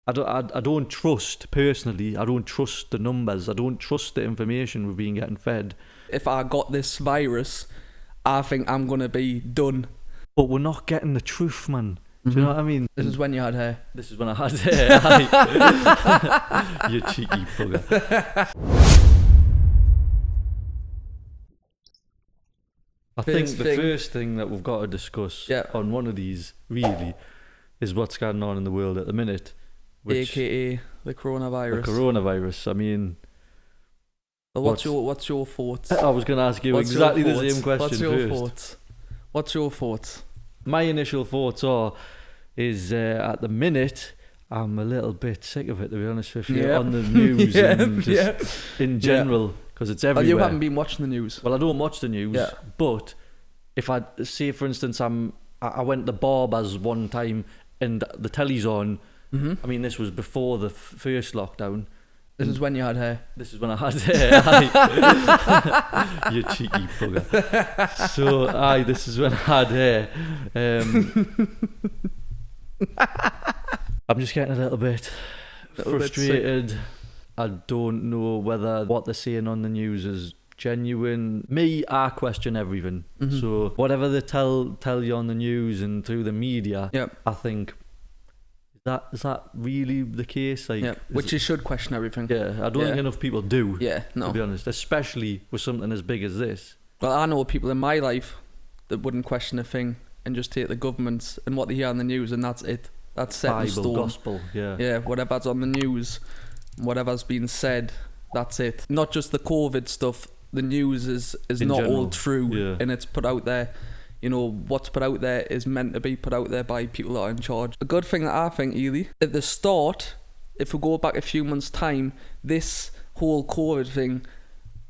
I don't trust, personally, I don't trust the numbers. I don't trust the information we're being getting fed. If I got this virus, I think I'm going to be done. But we're not getting the truth, man. Do you know what I mean? This is when you had hair. This is when I had hair. You cheeky bugger. I think the first thing that we've got to discuss on one of these, really, is what's going on in the world at the minute. AKA the coronavirus. The coronavirus. I mean... Well, what's your thoughts? I was going to ask you exactly the same question What's your thoughts? My initial thoughts is at the minute, I'm a little bit sick of it, to be honest with you, on the news and just in general, because it's everywhere. You haven't been watching the news? Well, I don't watch the news, but if I say, for instance, I went to Barber's one time and the telly's on. I mean, this was before the first lockdown. This is when you had hair. This is when I had hair. You cheeky bugger. So, this is when I had hair. I'm just getting a little bit frustrated. I don't know whether what they're saying on the news is genuine. Me, I question everything. So whatever they tell you on the news and through the media, I think... Is that really the case? Like, which you should question everything. Yeah, I don't think enough people do. Yeah, no. To be honest, especially with something as big as this. Well, I know people in my life that wouldn't question a thing and just take the government and what they hear on the news, and that's it. That's set in stone. Gospel, Yeah, whatever's on the news, whatever's been said, that's it. Not just the COVID stuff. The news is not all true, and it's put out there. You know, what's put out there is meant to be put out there by people that are in charge. A good thing that I think, Ely, at the start, if we go back a few months' time, this whole COVID thing,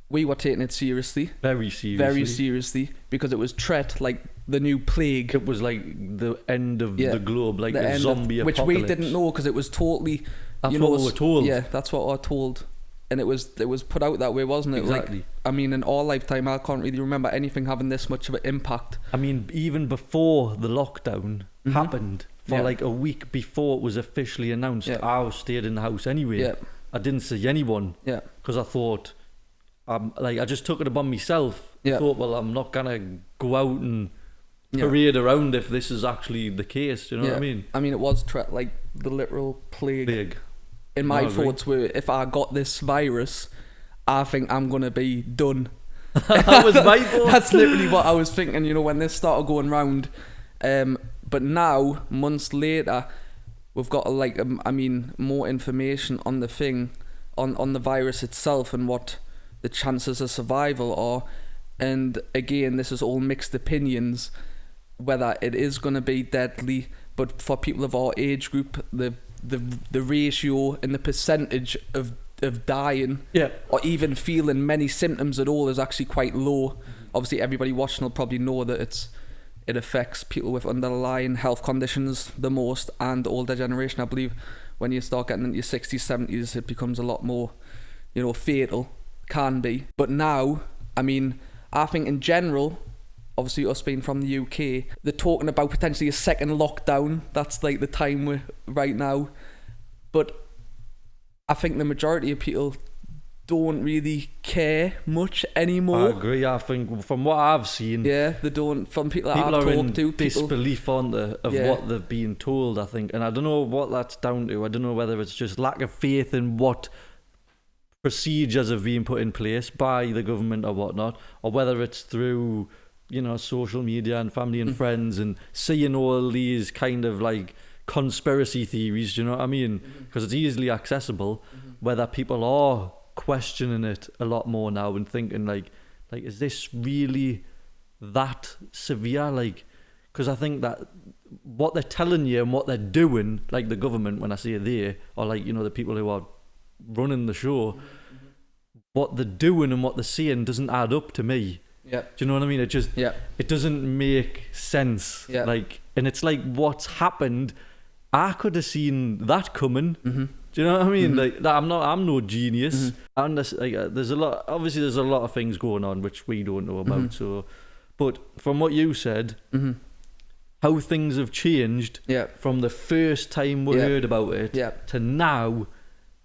we were taking it seriously. Very seriously. Very seriously, because it was treated like the new plague. It was like the end of the globe, like the zombie apocalypse. Which we didn't know, because it was totally... That's what we were told. Yeah, that's what we were told. And it was put out that way, wasn't it? Exactly. Like, I mean, in our lifetime, I can't really remember anything having this much of an impact. I mean, even before the lockdown happened, for like a week before it was officially announced, I stayed in the house anyway. Yeah. I didn't see anyone. Yeah. Because I thought, I just took it upon myself. I thought, well, I'm not gonna go out and parade around if this is actually the case. Do you know what I mean? I mean, it was like the literal plague. And my thoughts were, if I got this virus, I think I'm going to be done. That was my thought. That's literally what I was thinking, you know, when this started going round. But now, months later, we've got, like, more information on the thing, on the virus itself and what the chances of survival are. And again, this is all mixed opinions, whether it is going to be deadly. But for people of our age group, the ratio and the percentage of dying or even feeling many symptoms at all is actually quite low. Obviously, everybody watching will probably know that it affects people with underlying health conditions the most, and older generation. I believe when you start getting into your 60s, 70s, it becomes a lot more, you know, fatal, can be. But now, I mean, I think in general, obviously us being from the UK, they're talking about potentially a second lockdown. That's like the time we're right now. But I think the majority of people don't really care much anymore. I agree. I think from what I've seen, they don't. From people that I've talked to, disbelief on what they've been told, I think. And I don't know what that's down to. I don't know whether it's just lack of faith in what procedures have been put in place by the government or whatnot, or whether it's through, you know, social media and family and friends and seeing all these kind of like conspiracy theories, you know what I mean? Because it's easily accessible, whether people are questioning it a lot more now and thinking like is this really that severe? Like, because I think that what they're telling you and what they're doing, like the government, when I say they, or like, you know, the people who are running the show, what they're doing and what they're saying doesn't add up to me. Yeah. Do you know what I mean? It just it doesn't make sense. Yeah. Like, and it's like what's happened, I could have seen that coming. Do you know what I mean? Like, I'm no genius. And there's a lot of things going on which we don't know about. So, but from what you said, how things have changed from the first time we heard about it to now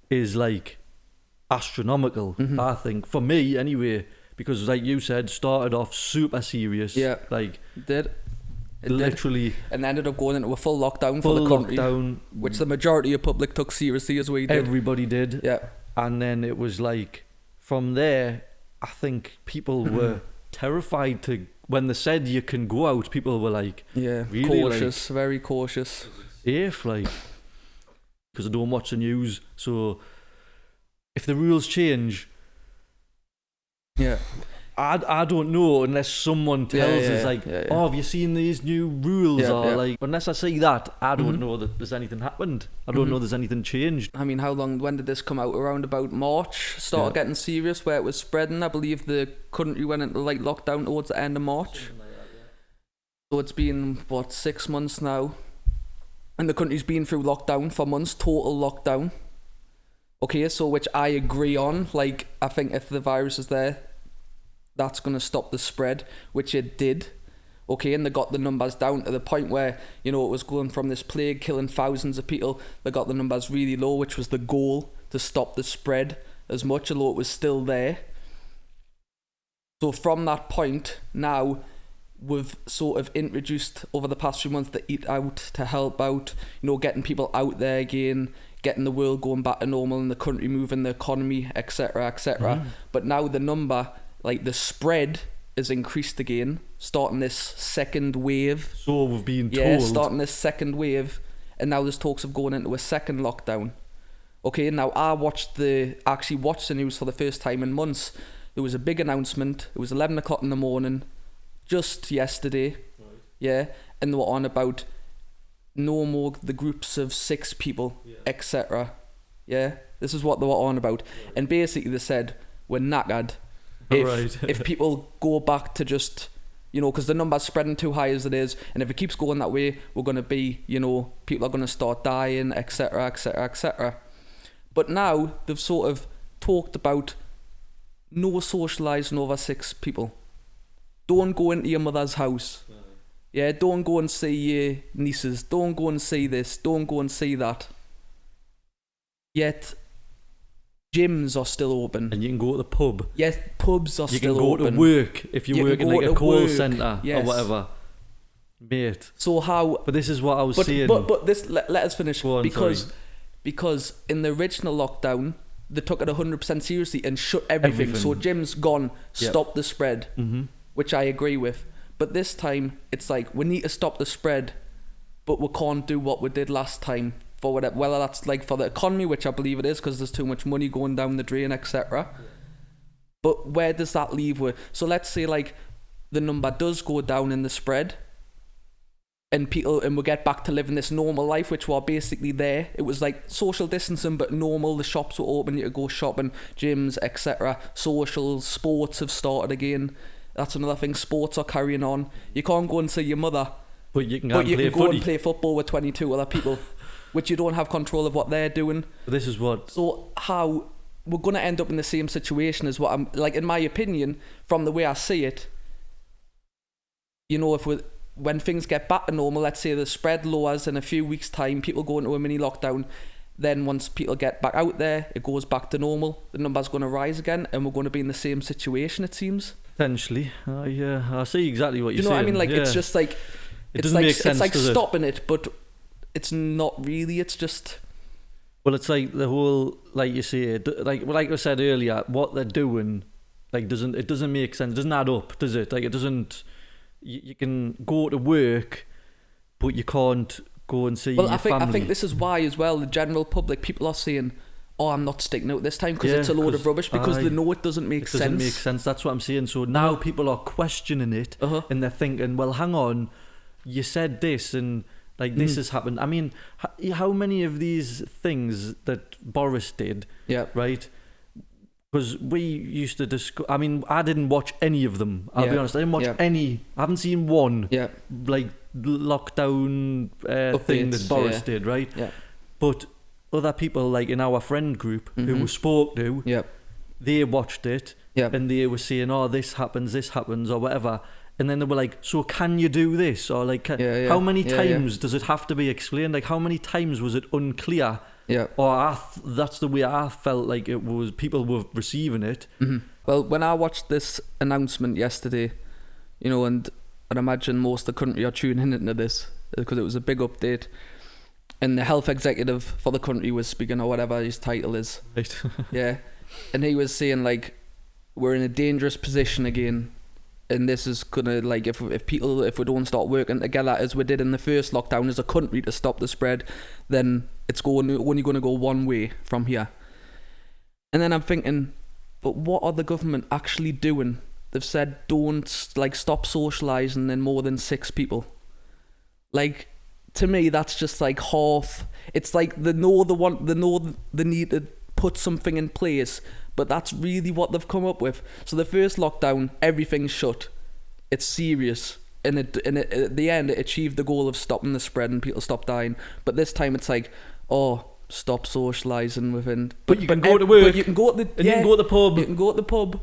is like astronomical. I think, for me anyway, because like you said, started off super serious. Like it literally did. And ended up going into a full lockdown for the country, which the majority of public took seriously, as we did. Everybody did. And then it was like, from there, I think people were terrified to, when they said you can go out, people were like, really, cautious, like, very cautious. Safe, like, because I don't watch the news. So if the rules change, I don't know unless someone tells us, like, oh, have you seen these new rules? Or like, unless I see that, I don't know that there's anything happened. I don't know there's anything changed. I mean, when did this come out? Around about March, started getting serious, where it was spreading. I believe the country went into like lockdown towards the end of March. Like that, so it's been, 6 months now, and the country's been through lockdown for months, total lockdown. Okay, so which I agree on. Like, I think if the virus is there, that's going to stop the spread, which it did. Okay, and they got the numbers down to the point where, it was going from this plague killing thousands of people. They got the numbers really low, which was the goal, to stop the spread as much, although it was still there. So from that point, now we've sort of introduced over the past few months the eat out to help out, getting people out there again, getting the world going back to normal and the country moving, the economy, etc., etc. But now the number, like the spread, is increased again, starting this second wave. So we've been told. Yeah, starting this second wave, and now there's talks of going into a second lockdown. Okay, now I actually watched the news for the first time in months. There was a big announcement. It was 11 o'clock in the morning, just yesterday. Right. And they were on about no more the groups of 6 people, etc. This is what they were on about. Right. And basically they said, we're knackered. If people go back to just, because the number's spreading too high as it is, and if it keeps going that way, we're going to be, people are going to start dying, etc., etc., etc. But now they've sort of talked about no socialising over 6 people. Don't go into your mother's house. Don't go and see your nieces. Don't go and see this. Don't go and see that. Yet gyms are still open. And you can go to the pub. Yes, pubs are still open. You can go to work if you work in like a call centre or whatever. Mate. So how... But this is what I was saying. But this... Let us finish. Go on, because in the original lockdown, they took it 100% seriously and shut everything. So gyms gone, stop the spread, which I agree with. But this time, it's like, we need to stop the spread, but we can't do what we did last time. For whatever, whether that's like for the economy, which I believe it is, because there's too much money going down the drain, etc. But where does that leave with? So let's say like the number does go down in the spread, and we get back to living this normal life, which were basically there. It was like social distancing, but normal. The shops were open, you could go shopping, gyms, etc. Socials, sports have started again. That's another thing. Sports are carrying on. You can't go and see your mother, but you can go and play football with 22 other people. Which you don't have control of what they're doing. This is what... So how we're going to end up in the same situation as what I'm... Like, in my opinion, from the way I see it, when things get back to normal, let's say the spread lowers in a few weeks' time, people go into a mini lockdown, then once people get back out there, it goes back to normal, the number's going to rise again, and we're going to be in the same situation, it seems. Potentially. I see exactly what you're saying. You know what I mean? Like, it's just like... It doesn't make sense, it's like stopping it, but... It's not really, it's just... Well, it's like the whole, like you say, like I said earlier, what they're doing, like, it doesn't make sense. It doesn't add up, does it? Like, it doesn't... You can go to work, but you can't go and see your family. I think this is why, as well, the general public, people are saying, oh, I'm not sticking out this time, because it's a load of rubbish, because they know it doesn't make sense. It doesn't make sense, that's what I'm saying. So now people are questioning it, and they're thinking, well, hang on, you said this, and... Like, this has happened. I mean, how many of these things that Boris did, right? Because we used to discuss... I mean, I didn't watch any of them. I'll be honest. I didn't watch any. I haven't seen one, like, lockdown thing that Boris did, right? Yeah. But other people, like, in our friend group who we spoke to, they watched it, and they were saying, oh, this happens, or whatever. And then they were like, so can you do this? Or like, how many times does it have to be explained? Like, how many times was it unclear? Yeah. Or that's the way I felt like it was, people were receiving it. Mm-hmm. Well, when I watched this announcement yesterday, you know, and I'd imagine most of the country are tuning into this because it was a big update. And the health executive for the country was speaking, or whatever his title is. Right. Yeah. And he was saying, like, we're in a dangerous position again. And this is gonna, like, if we don't start working together as we did in the first lockdown as a country to stop the spread, then it's only going to go one way from here. And then I'm thinking, but what are the government actually doing? They've said don't, like, stop socialising in more than 6 people. Like, to me, that's just like half. It's like they know they need to put something in place, but that's really what they've come up with. So the first lockdown, everything's shut. It's serious. And at the end, it achieved the goal of stopping the spread and people stopped dying. But this time it's like, oh, stop socialising within. But you can go to work. But you can go to you can go to the pub. You can go to the pub.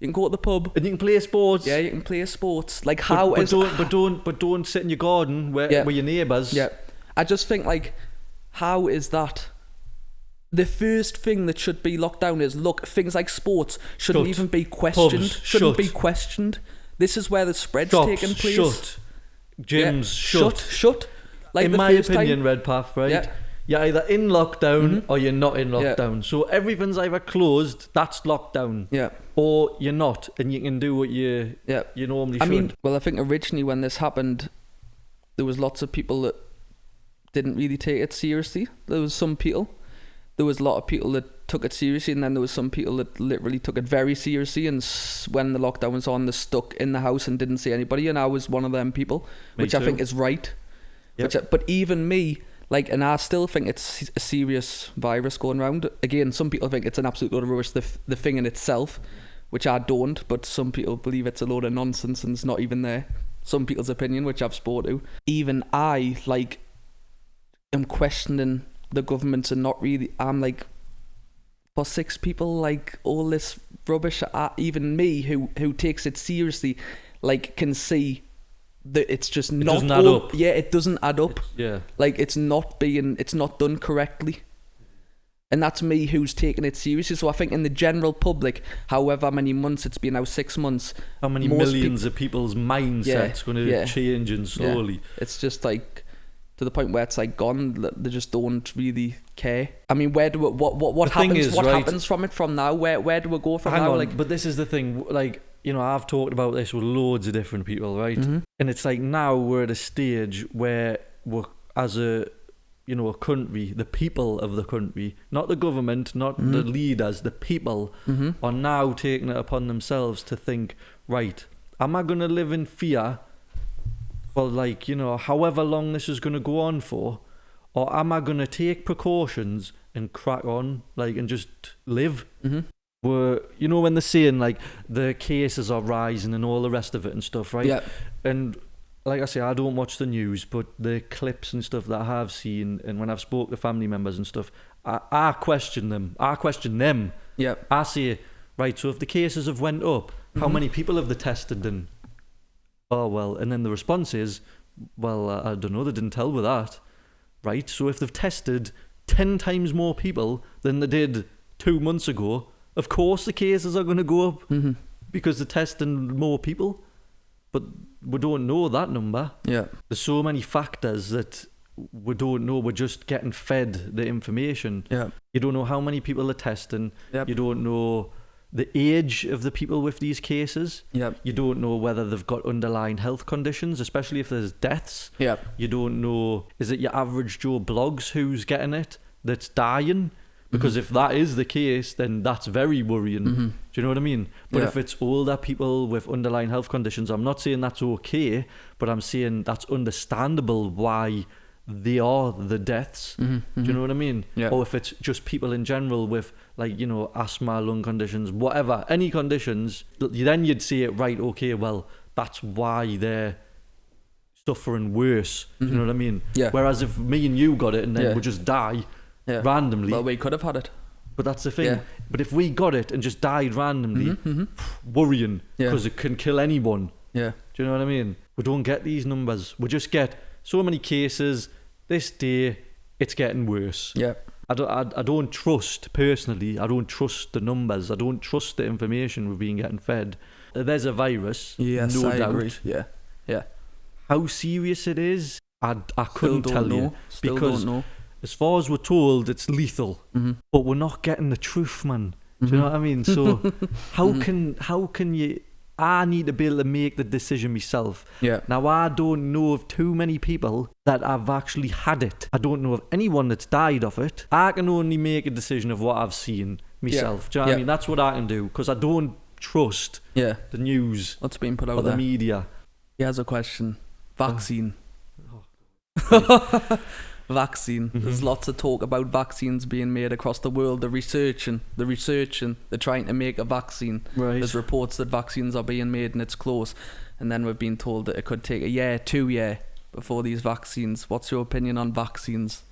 You can go to the pub. And you can play sports. Yeah, you can play sports. Like, but don't sit in your garden with your neighbours. Yeah. I just think, like, how is that? The first thing that should be locked down is, look, things like sports shouldn't even be questioned. Pubs, shouldn't be questioned. This is where the spread's taking place. Shut. Gyms, shut. Like, in my opinion, Redpath, right? Yeah. You're either in lockdown or you're not in lockdown. Yeah. So everything's either closed, that's lockdown. Yeah. Or you're not, and you can do what you normally should. I mean, well, I think originally when this happened, there was lots of people that didn't really take it seriously. There was some people. There was a lot of people that took it seriously, and then there was some people that literally took it very seriously, and when the lockdown was on, they stuck in the house and didn't see anybody, and I was one of them people, which I think is right. Yep. But even me, like, and I still think it's a serious virus going around. Again, some people think it's an absolute load of rubbish, the thing in itself, which I don't, but some people believe it's a load of nonsense and it's not even there. Some people's opinion, which I've spoken to. Even I, like, am questioning the government and not really. I'm like, for 6 people, like, all this rubbish, even me, who takes it seriously, like, can see that it's just not. It doesn't add up. Yeah, it doesn't add up. Like, it's not done correctly. And that's me who's taking it seriously. So I think in the general public, however many months it's been now, 6 months. How many millions of people's mindsets going to change and slowly. Yeah. It's just like, to the point where it's like gone, they just don't really care. I mean, what happens? What happens from it from now? Where do we go from now? Like, but this is the thing. Like, you know, I've talked about this with loads of different people, right? Mm-hmm. And it's like now we're at a stage where we're, as a country, the people of the country, not the government, not the leaders, the people are now taking it upon themselves to think, right, am I going to live in fear for, like, you know, however long this is going to go on for, or am I going to take precautions and crack on, like, and just live? Where, you know, when they're saying, like, the cases are rising and all the rest of it and stuff, right? Yeah. And like I say, I don't watch the news, but the clips and stuff that I have seen, and when I've spoke to family members and stuff, I question them. Yeah. I say, right, so if the cases have went up, how many people have they tested then? Oh, well, and then the response is, well, I don't know, they didn't tell with that. Right, so if they've tested 10 times more people than they did 2 months ago, of course the cases are going to go up because they're testing more people. But we don't know that number. Yeah. There's so many factors that we don't know. We're just getting fed the information. Yeah. You don't know how many people are testing. Yep. You don't know the age of the people with these cases. Yep. You don't know whether they've got underlying health conditions, especially if there's deaths. Yep. You don't know, is it your average Joe Blogs who's getting it that's dying? Because if that is the case, then that's very worrying. Do you know what I mean? But if it's older people with underlying health conditions, I'm not saying that's okay, but I'm saying that's understandable why they are the deaths. Do you know what I mean? Yeah. Or if it's just people in general with, like, you know, asthma, lung conditions, whatever, any conditions, then you'd say it, right, okay, well, that's why they're suffering worse. Do you know what I mean? Yeah. Whereas if me and you got it and then we just die... randomly. Well, we could have had it. But that's the thing. Yeah. But if we got it and just died randomly, worrying, because it can kill anyone. Yeah. Do Do you know what I mean? We don't get these numbers. We just get so many cases. This day, it's getting worse. Yeah. I don't trust, personally, I don't trust the numbers. I don't trust the information we've been getting fed. There's a virus, Yes, no I doubt. agree. Yeah. Yeah. How serious it is, I couldn't tell you. Still Because don't know. as far as we're told, it's lethal. Mm-hmm. But we're not getting the truth, man. Do you know what I mean? So how can you... I need to be able to make the decision myself. Yeah. Now, I don't know of too many people that have actually had it. I don't know of anyone that's died of it. I can only make a decision of what I've seen myself. Do you know what I mean? That's what I can do, because I don't trust the news What's being put out or there? the media. Here's a question. Vaccine. Vaccine. Mm-hmm. There's lots of talk about vaccines being made across the world. They're researching. They're trying to make a vaccine. Right. There's reports that vaccines are being made and it's close. And then we've been told that it could take a year, 2 years before these vaccines. What's your opinion on vaccines?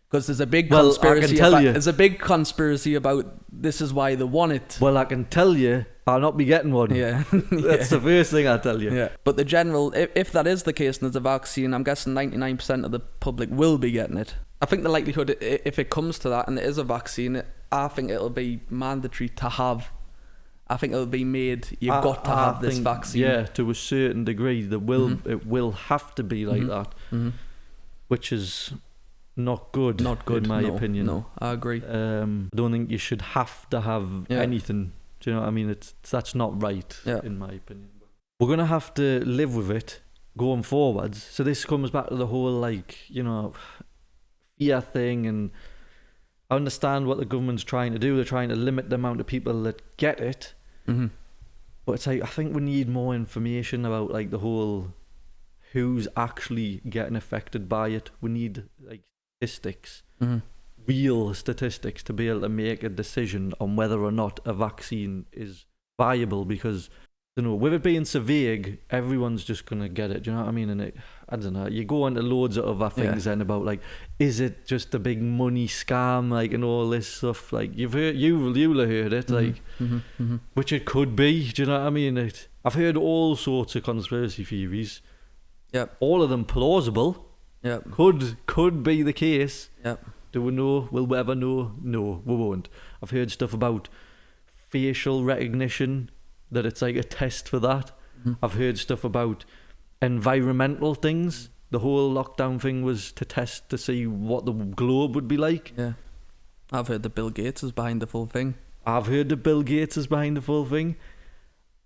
Because there's a big conspiracy. There's a big conspiracy about this is why they want it. Well, I can tell you, I'll not be getting one. Yeah. That's the first thing I tell you. Yeah. But the general, if that is the case and there's a vaccine, I'm guessing 99% of the public will be getting it. I think the likelihood, if it comes to that and it is a vaccine, I think it'll be mandatory to have. I think it'll be made. You've got to have this vaccine. Yeah, to a certain degree, it will have to be like that, which is not good. Not good, in my opinion. No, I agree. I don't think you should have to have anything. Do you know what I mean? That's not right, in my opinion. We're gonna have to live with it going forwards. So this comes back to the whole fear thing, and I understand what the government's trying to do. They're trying to limit the amount of people that get it. Mm-hmm. But it's I think we need more information about the whole who's actually getting affected by it. We need statistics, real statistics, to be able to make a decision on whether or not a vaccine is viable, because with it being so vague, everyone's just gonna get it. Do you know what I mean? And I don't know. You go into loads of other things then about is it just a big money scam, and all this stuff. You've heard, you'll have heard it, which it could be. Do you know what I mean? I've heard all sorts of conspiracy theories. Yep. All of them plausible. Yep. Could be the case. Yep. Do we know? Will we ever know? No, we won't. I've heard stuff about facial recognition, that it's a test for that. I've heard stuff about environmental things. The whole lockdown thing was to test to see what the globe would be like. Yeah. I've heard that Bill Gates is behind the full thing. I've heard that Bill Gates is behind the full thing.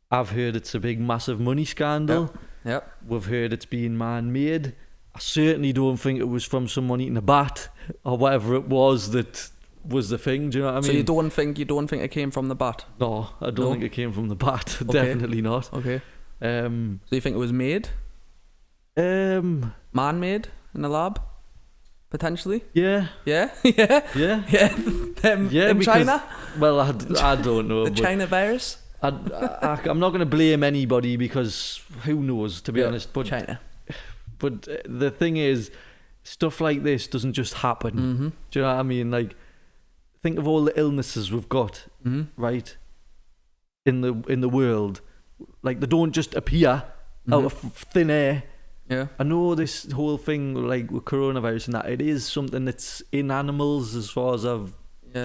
I've heard it's a big, massive money scandal. Yep. We've heard it's being man-made. I certainly don't think it was from someone eating a bat or whatever it was that was the thing. Do you know what I mean? So you don't think it came from the bat? No, I don't think it came from the bat. Definitely not. Okay. So you think it was made? Man-made in a lab? Potentially? Yeah. Yeah? Yeah? Yeah. Yeah. In China? Well, I don't know. The China virus? I'm not going to blame anybody, because who knows, to be honest. But China. But the thing is, stuff like this doesn't just happen. Do you know what I mean? Think of all the illnesses we've got, right, in the world. They don't just appear out of thin air. Yeah. I know this whole thing with coronavirus and that, it is something that's in animals, as far as I've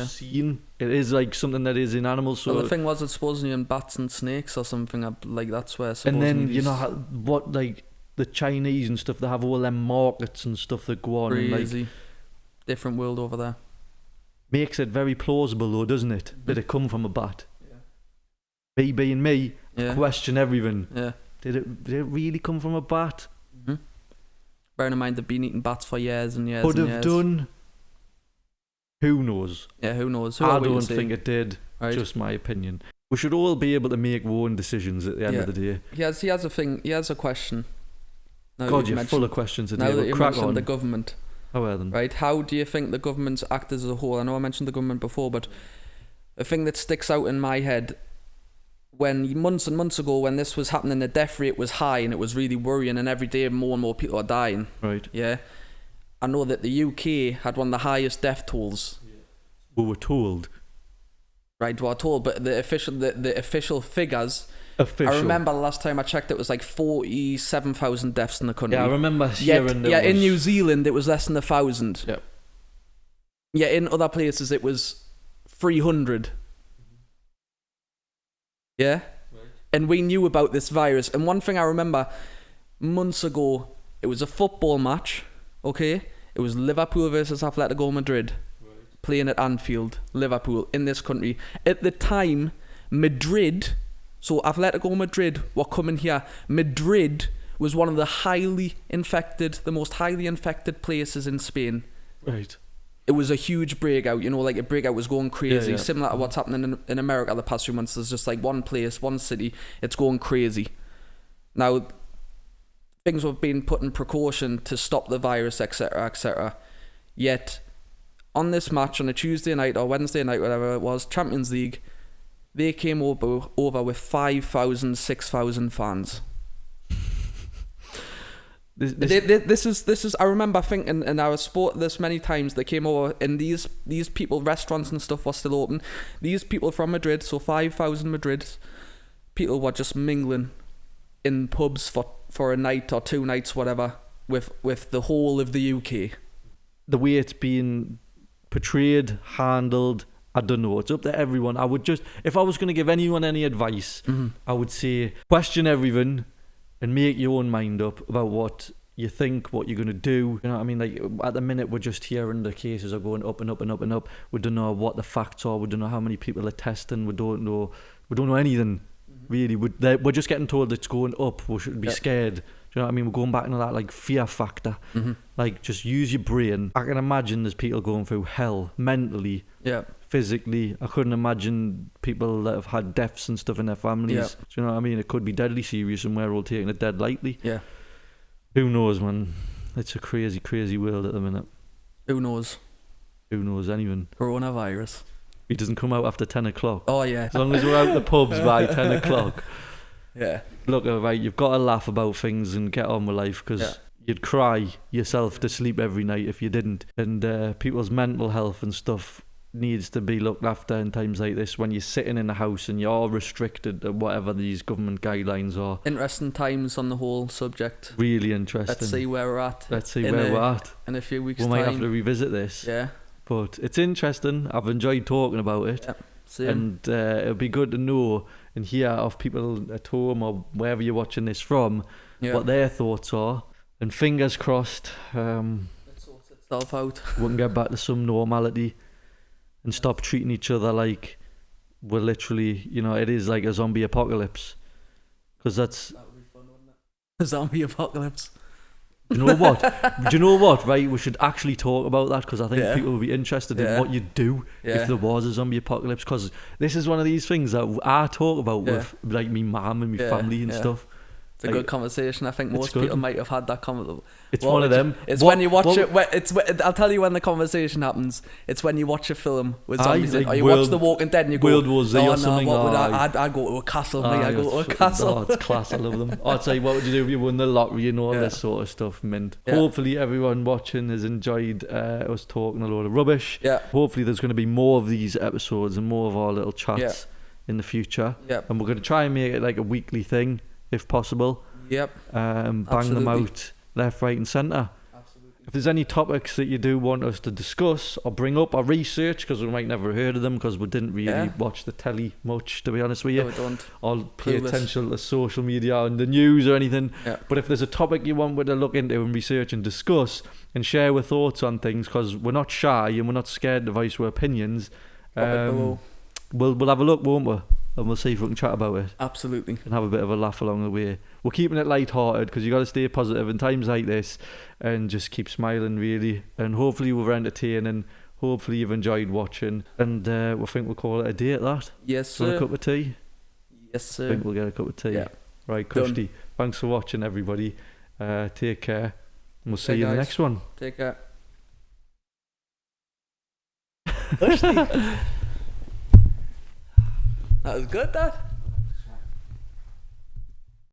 seen. It is something that is in animals. So well, the thing was, it's supposedly in bats and snakes or something. That's where. And then what the Chinese and stuff, they have all them markets and stuff that go on. Crazy. Different world over there. Makes it very plausible though, doesn't it? Did it come from a bat? Yeah. Me being me, question everything. Yeah. Did it really come from a bat? Bearing in mind they've been eating bats for years and years. Could have done. Who knows? Yeah, who knows? I don't think it did. Right. Just my opinion. We should all be able to make our own decisions at the end of the day. He has a question. Now God, you're full of questions today. Now that you mentioned the government. How are them? Right, how do you think the governments act as a whole? I know I mentioned the government before, but a thing that sticks out in my head, when months and months ago, when this was happening, the death rate was high and it was really worrying, and every day more and more people are dying. Right. Yeah. I know that the UK had one of the highest death tolls. We were told. Right, we were told, but the official figures official. I remember the last time I checked, it was like 47,000 deaths in the country. Yeah, I remember hearing Yet, in New Zealand, it was less than 1,000. Yep. Yeah, in other places, it was 300. Yeah? Right. And we knew about this virus. And one thing I remember, months ago, it was a football match, okay? It was Liverpool versus Atletico Madrid, playing at Anfield, Liverpool, in this country. At the time, Madrid, so Atletico Madrid were coming here. Madrid was one of the most highly infected places in Spain. Right. It was a huge breakout, like a breakout was going crazy, Yeah. similar to what's happening in America the past few months. There's just like one place, one city, it's going crazy. Now, things were being put in precaution to stop the virus, etc., etc. Yet, on this match, on a Tuesday night or Wednesday night, whatever it was, Champions League, they came over with 5,000, 6,000 fans. This is. I remember thinking, and I was sport this many times. They came over, and these people, restaurants and stuff were still open. These people from Madrid, so 5,000 Madrid people were just mingling in pubs for a night or 2 nights, whatever, with the whole of the UK. The way it's being portrayed, handled, I don't know. It's up to everyone. I would just, if I was going to give anyone any advice, I would say question everything and make your own mind up about what you think, what you're going to do. You know what I mean? Like, at the minute, we're just hearing the cases are going up and up and up and up. We don't know what the facts are. We don't know how many people are testing. We don't know anything, really. We're just getting told it's going up. We should be scared. Do you know what I mean? We're going back into that, like, fear factor. Like, just use your brain. I can imagine there's people going through hell mentally, physically. I couldn't imagine people that have had deaths and stuff in their families. Do you know what I mean? It could be deadly serious and we're all taking it dead lightly. Yeah. Who knows, man? It's a crazy, crazy world at the minute. Who knows? Who knows anything? Coronavirus. It doesn't come out after 10 o'clock. Oh, yeah. As long as we're out the pubs by 10 o'clock. Yeah. Look, right, you've got to laugh about things and get on with life, because you'd cry yourself to sleep every night if you didn't. And people's mental health and stuff needs to be looked after in times like this, when you're sitting in a house and you're restricted to whatever these government guidelines are. Interesting times on the whole subject. Really interesting. Let's see where we're at. In a few weeks' time. We might have to revisit this. Yeah. But it's interesting. I've enjoyed talking about it. Yeah, same. And it'll be good to know and hear of people at home or wherever you're watching this from, what their thoughts are. And fingers crossed, it sorts itself out. We can get back to some normality and stop treating each other like we're literally, it is like a zombie apocalypse. Because that would be fun, wouldn't it? A zombie apocalypse. Do you know what? Right, we should actually talk about that, because I think people will be interested in what you'd do if there was a zombie apocalypse. Because this is one of these things that I talk about with like me mum and my family and stuff. It's a good conversation. I think most people might have had that conversation. It's one of them. It's when you watch it. I'll tell you when the conversation happens. It's when you watch a film with zombies in, or you watch The Walking Dead and you go, World War Z or something. I'd go to a castle. I go to a castle. Oh, it's class. I love them. I'd say, what would you do if you won the lottery and all this sort of stuff, mint. Hopefully everyone watching has enjoyed us talking a load of rubbish. Hopefully there's going to be more of these episodes and more of our little chats in the future. And we're going to try and make it like a weekly thing, if possible. Bang them out left, right and centre. If there's any topics that you do want us to discuss or bring up or research, because we might never have heard of them because we didn't really watch the telly much, to be honest with you, we don't. Or pay attention to social media and the news or anything, but if there's a topic you want me to look into and research and discuss and share our thoughts on things, because we're not shy and we're not scared to voice our opinions, we'll have a look, won't we? And we'll see if we can chat about it. Absolutely. And have a bit of a laugh along the way. We're keeping it light-hearted, because you got to stay positive in times like this and just keep smiling, really. And hopefully we're entertaining. Hopefully you've enjoyed watching. And we think we'll call it a day at that. Yes, sir. Want a cup of tea? Yes, sir. I think we'll get a cup of tea. Right, Kushti. Thanks for watching, everybody. Take care. And we'll see you in the next one. Take care. Kushti. That was good, that.